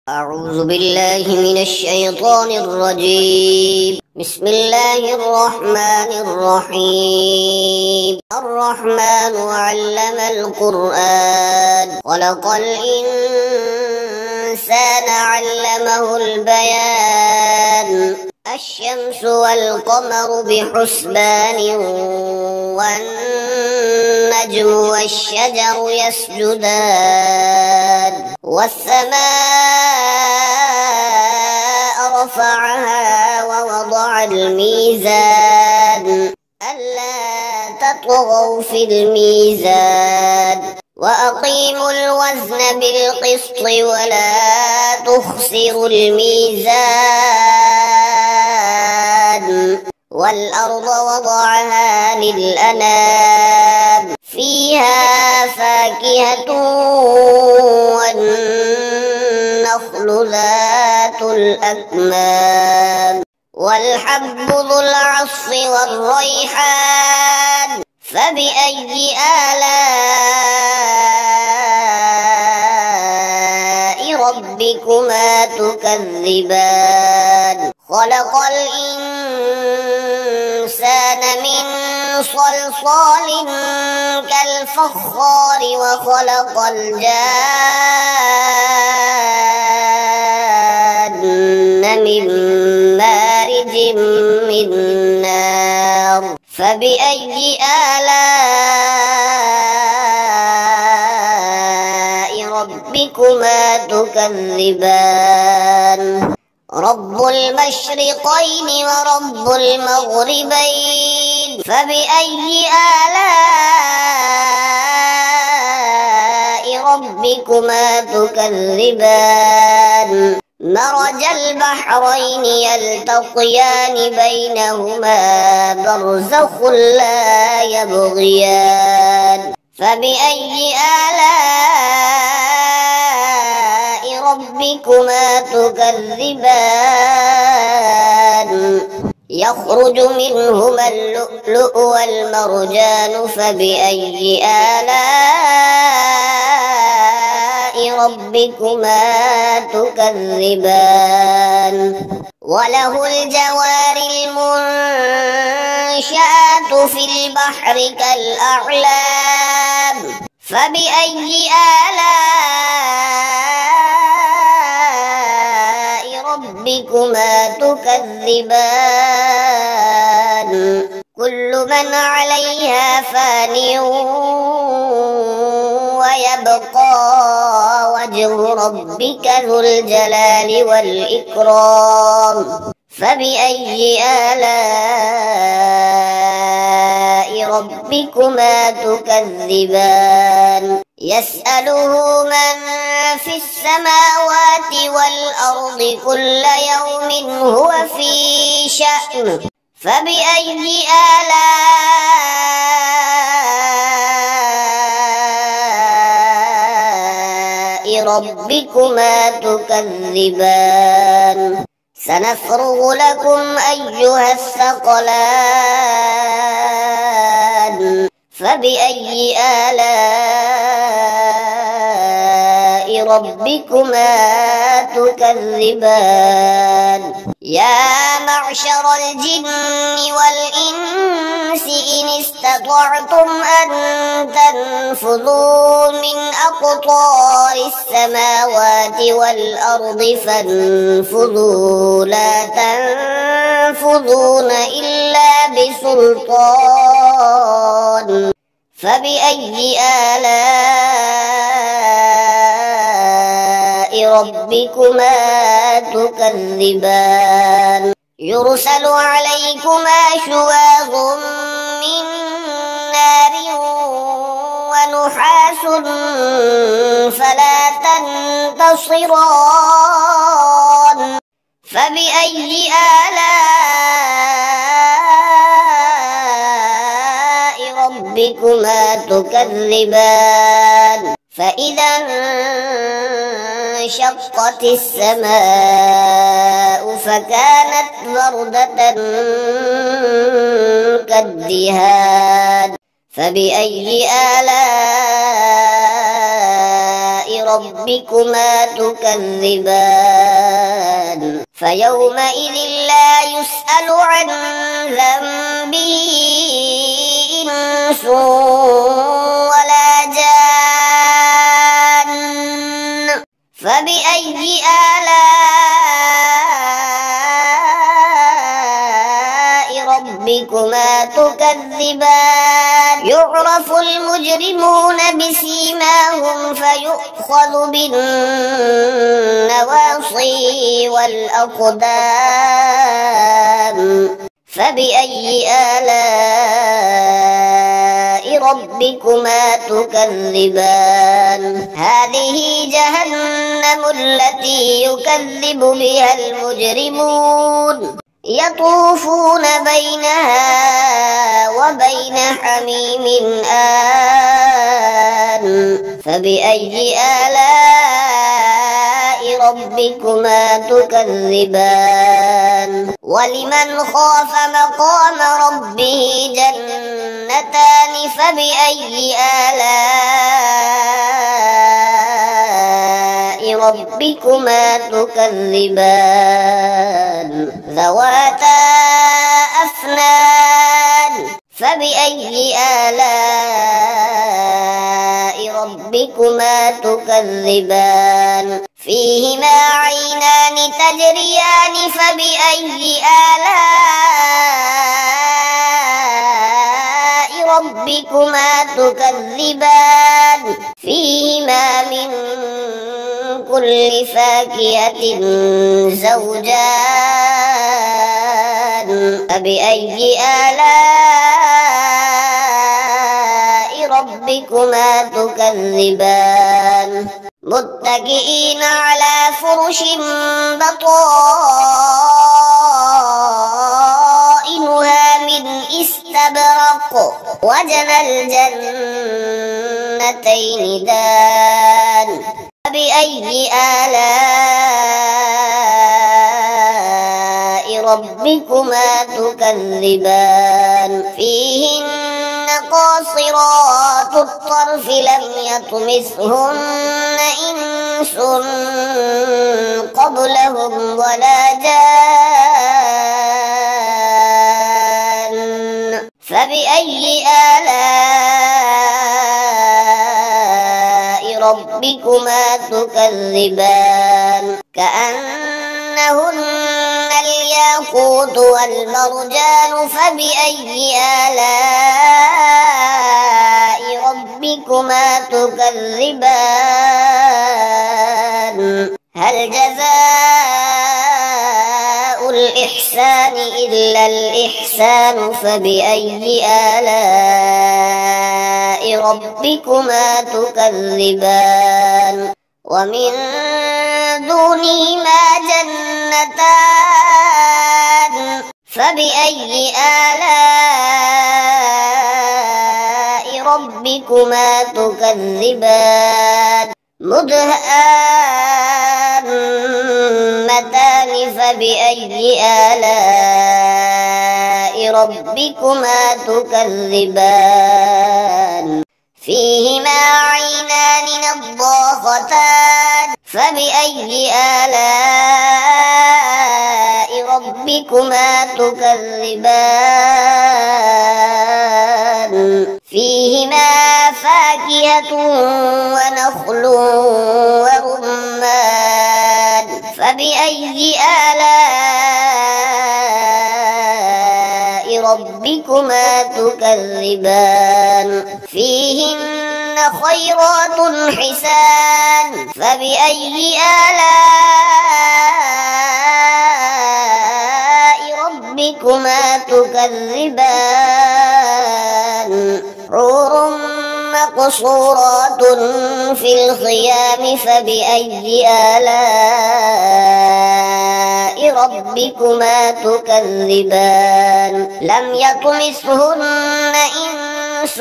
أعوذ بالله من الشيطان الرجيم. بسم الله الرحمن الرحيم. الرحمن علم القرآن خلق الإنسان علمه البيان الشمس والقمر بحسبان والنجم والشجر يسجدان والسماء رفعها ووضع الميزان ألا تطغوا في الميزان وأقيموا الوزن بالقسط ولا تخسروا الميزان والأرض وضعها للأنام فيها فاكهة والنخل ذات الأكمام والحب ذو العصف والريحان فبأي آلاء ربكما تكذبان خلق الإنسان من صلصال كالفخار وخلق الجان من مارج من نار فبأي آلاء ربكما تكذبان رب المشرقين ورب المغربين فبأي آلاء ربكما تكذبان مرج البحرين يلتقيان بينهما برزخ لا يبغيان فبأي آلاء ربكما تكذبان يخرج منهما اللؤلؤ والمرجان فبأي آلاء ربكما تكذبان وله الجوار المنشآت في البحر كالأعلام فبأي آلاء ربكما تكذبان كل من عليها فان ويبقى وجه ربك ذو الجلال والإكرام فبأي آلاء ربكما تكذبان يسأله من في السماوات والأرض كل يوم هو في شأن فبأي آلاء ربكما تكذبان سنفرغ لكم أيها الثقلان فبأي آلاء ربكما تكذبان يا معشر الجن والإنس إن استطعتم أن تنفذوا من أقطار السماوات والأرض فانفذوا لا تنفذون إلا بسلطان فبأي آلاء ربكما تكذبان يرسل عليكما شواظ من نار ونحاس فلا تنتصران فبأي آلاء ربكما تكذبان فإذا انشقت السماء فكانت وردة كالدهان فبأي آلاء ربكما تكذبان فيومئذ لا يسأل عن ذنبه إنس ولا جان فبأي آلاء ربكما تكذبان يعرف المجرمون بسيماهم فيؤخذ بالنواصي والأقدام فبأي آلاء ربكما تكذبان هذه جهنم التي يكذب بها المجرمون يطوفون بينها وبين حميم آن فبأي آلاء ربكما تكذبان ولمن خاف مقام ربه جنتان فبأي آلاء ربكما تكذبان ذواتا أفنان فبأي آلاء ربكما تكذبان فيهما عينان تجريان فبأي آلاء ربكما تكذبان فيهما من كل فاكهة زوجان فبأي آلاء ربكما تكذبان متكئين على فرش بطائنها من استبرق وجنى الجنتين دان فبأي آلاء ربكما تكذبان فيهن قاصرات الطرف لم يطمثهن إنس قبلهم ولا جان فبأي آلاء ربكما تكذبان كأنهن الياقوت والمرجان فبأي آلاء ربكما تكذبان هل جزاء الإحسان إلا الإحسان فبأي آلاء ربكما تكذبان ومن دونهما جنتان فبأي آلاء ربكما تكذبان مدهامتان فبأي آلاء ربكما تكذبان فيهما عينان نضاختان فبأي آلاء ربكما تكذبان فيهما فاكهة ونخل ورمان فبأي آلاء ربكما تكذبان فيهن خيرات حسان فبأي آلاء ربكما تكذبان حور مقصورات في الخيام فبأي آلاء ربكما تكذبان لم يطمثهن إنس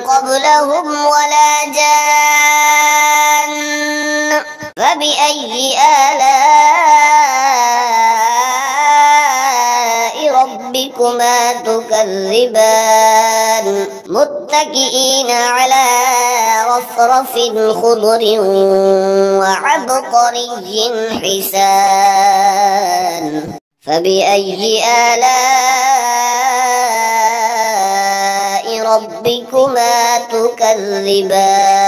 قبلهم ولا جان فبأي آلاء ربكما تكذبان متكئين على وزخرف خضر وعبقري حسان فبأي آلاء ربكما تكذبان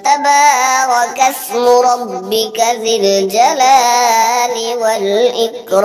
تبارك اسم ربك ذي الجلال والإكرام